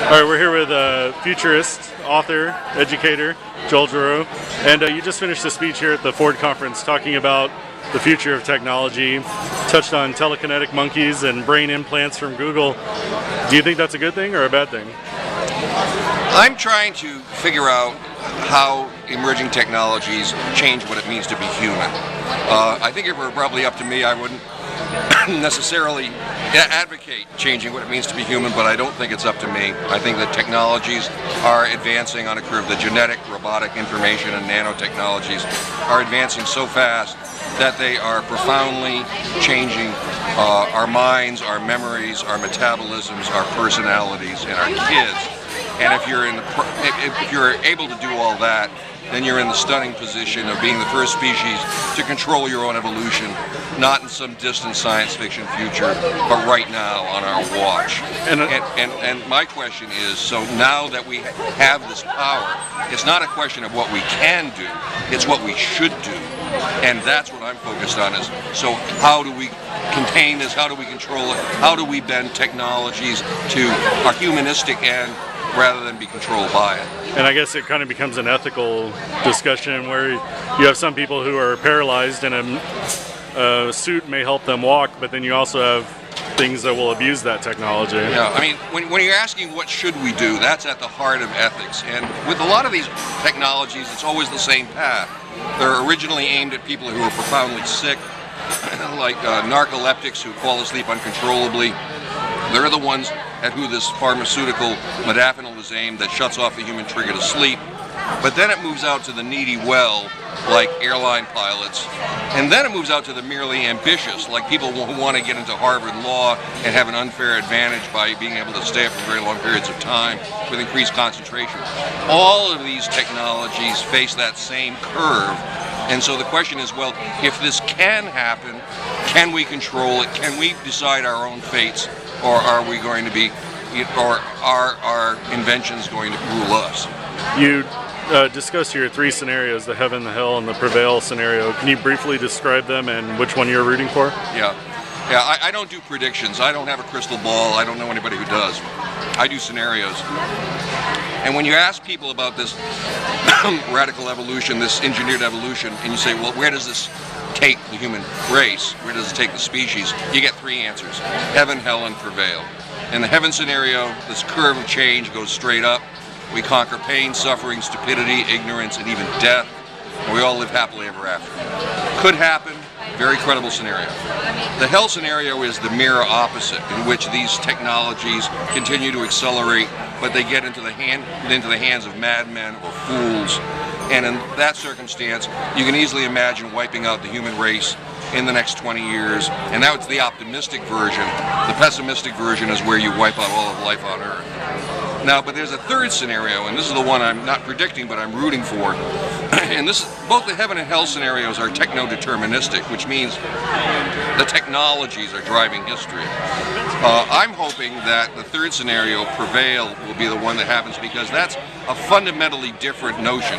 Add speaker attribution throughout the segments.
Speaker 1: All right, we're here with futurist, author, educator, Joel Garreau, and you just finished a speech here at the Ford conference talking about the future of technology, touched on telekinetic monkeys and brain implants from Google. Do you think that's a good thing or a bad thing?
Speaker 2: I'm trying to figure out how emerging technologies change what it means to be human. I think if it were probably up to me, I wouldn't necessarily advocate changing what it means to be human, but I don't think it's up to me. I think that technologies are advancing on a curve. The genetic, robotic, information, and nanotechnologies are advancing so fast that they are profoundly changing our minds, our memories, our metabolisms, our personalities, and our kids. And if you're able to do all that, then you're in the stunning position of being the first species to control your own evolution, not in some distant science fiction future, but right now on our watch. And my question is, so now that we have this power, it's not a question of what we can do, it's what we should do. And that's what I'm focused on is, so how do we contain this, how do we control it, how do we bend technologies to our humanistic end rather than be controlled by it.
Speaker 1: And I guess it kind of becomes an ethical discussion where you have some people who are paralyzed and a suit may help them walk, but then you also have things that will abuse that technology.
Speaker 2: Yeah, I mean, when you're asking what should we do, that's at the heart of ethics. And with a lot of these technologies, it's always the same path. They're originally aimed at people who are profoundly sick, like narcoleptics who fall asleep uncontrollably. They're the ones at who this pharmaceutical modafinil is aimed that shuts off the human trigger to sleep. But then it moves out to the needy well, like airline pilots. And then it moves out to the merely ambitious, like people who want to get into Harvard Law and have an unfair advantage by being able to stay up for very long periods of time with increased concentration. All of these technologies face that same curve. And so the question is, well, if this can happen, can we control it? Can we decide our own fates? Or are we going to be, or are our inventions going to rule us?
Speaker 1: You discussed your three scenarios, the heaven, the hell, and the prevail scenario. Can you briefly describe them and which one you're rooting for?
Speaker 2: Yeah, I don't do predictions. I don't have a crystal ball. I don't know anybody who does. I do scenarios. And when you ask people about this radical evolution, this engineered evolution, and you say, well, where does this take the human race? Where does it take the species? You get three answers: heaven, hell, and prevail. In the heaven scenario, this curve of change goes straight up. We conquer pain, suffering, stupidity, ignorance, and even death, and we all live happily ever after. Could happen. Very credible scenario. The hell scenario is the mirror opposite, in which these technologies continue to accelerate, but they get into the hands of madmen or fools. And in that circumstance, you can easily imagine wiping out the human race in the next 20 years. And that's the optimistic version. The pessimistic version is where you wipe out all of life on Earth. Now, but there's a third scenario, and this is the one I'm not predicting, but I'm rooting for. And both the heaven and hell scenarios are techno-deterministic, which means the technologies are driving history. I'm hoping that the third scenario, prevail, will be the one that happens, because that's a fundamentally different notion.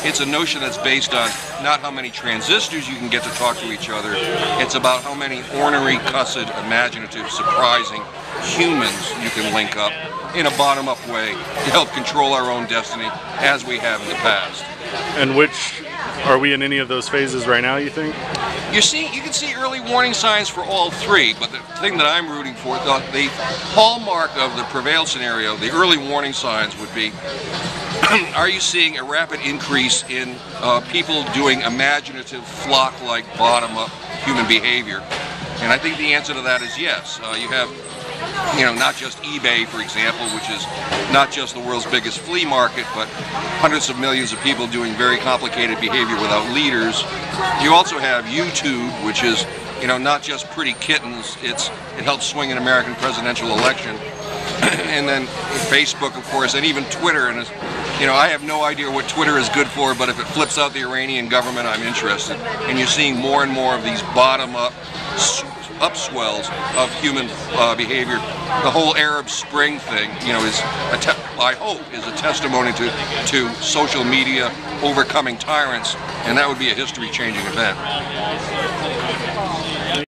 Speaker 2: It's a notion that's based on not how many transistors you can get to talk to each other, it's about how many ornery, cussed, imaginative, surprising humans you can link up in a bottom-up way to help control our own destiny as we have in the past.
Speaker 1: And are we in any of those phases right now, you think?
Speaker 2: You can see early warning signs for all three, but the thing that I'm rooting for, the hallmark of the prevail scenario, the early warning signs would be, are you seeing a rapid increase in people doing imaginative, flock-like, bottom-up human behavior? And I think the answer to that is yes. You have not just eBay, for example, which is not just the world's biggest flea market, but hundreds of millions of people doing very complicated behavior without leaders. You also have YouTube, which is, not just pretty kittens, it helps swing an American presidential election. And then Facebook, of course, and even Twitter. And I have no idea what Twitter is good for, but if it flips out the Iranian government, I'm interested. And you're seeing more and more of these bottom-up upswells of human behavior. The whole Arab Spring thing, I hope, is a testimony to social media overcoming tyrants, and that would be a history-changing event.